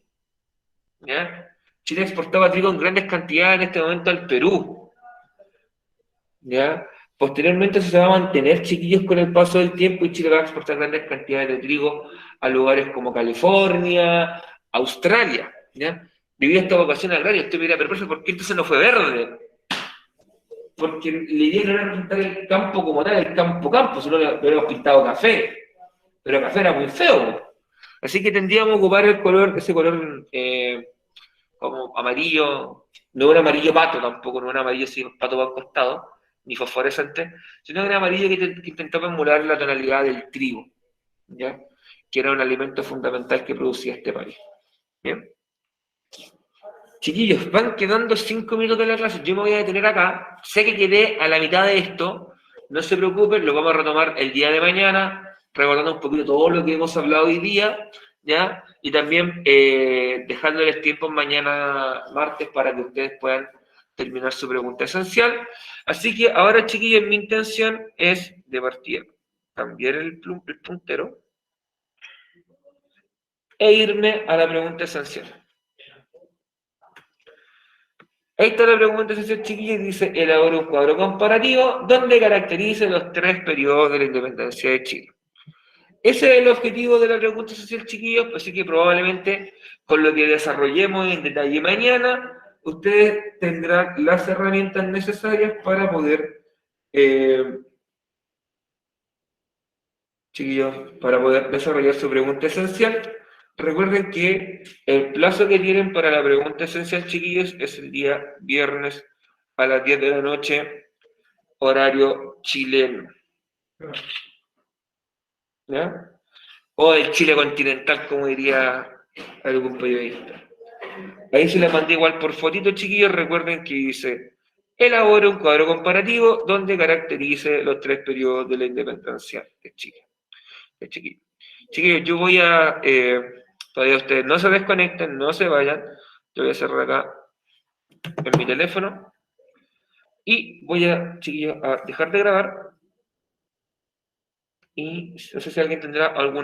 ¿ya? Chile exportaba trigo en grandes cantidades en este momento al Perú, ¿ya? Posteriormente se va a mantener, chiquillos, con el paso del tiempo, y Chile va a exportar grandes cantidades de trigo a lugares como California, Australia, ¿ya? Debido a esta vocación agraria. Usted me dirá, pero profe, ¿por qué entonces no fue verde? Porque la idea no era representar el campo como tal, el campo, sino lo habíamos pintado café, pero café era muy feo. Así que tendríamos que ocupar ese color como amarillo, no un amarillo pato tampoco, no un amarillo así, pato para costado, ni fosforescente, sino un amarillo que intentaba emular la tonalidad del trigo, ¿ya? Que era un alimento fundamental que producía este país. ¿Bien? Chiquillos, van quedando 5 minutos de la clase. Yo me voy a detener acá. Sé que quedé a la mitad de esto. No se preocupen, lo vamos a retomar el día de mañana, recordando un poquito todo lo que hemos hablado hoy día, ¿ya? Y también dejándoles tiempo mañana martes para que ustedes puedan terminar su pregunta esencial. Así que ahora, chiquillos, mi intención es de partida cambiar el puntero e irme a la pregunta esencial. Ahí está la pregunta esencial, chiquillos, dice: elabora un cuadro comparativo donde caracterice los 3 periodos de la independencia de Chile. Ese es el objetivo de la pregunta esencial, chiquillos, así que probablemente con lo que desarrollemos en detalle mañana, ustedes tendrán las herramientas necesarias para poder, chiquillos, para poder desarrollar su pregunta esencial. Recuerden que el plazo que tienen para la pregunta esencial, chiquillos, es el día viernes a las 10 de la noche, horario chileno. ¿Ya? O el Chile continental, como diría algún periodista. Ahí se les mandé igual por fotito, chiquillos. Recuerden que dice: elabora un cuadro comparativo donde caracterice los 3 periodos de la independencia de Chile. Chiquillos, yo voy a... todavía ustedes no se desconecten, no se vayan. Yo voy a cerrar acá en mi teléfono. Y voy a, chiquillos, a dejar de grabar. Y no sé si alguien tendrá alguna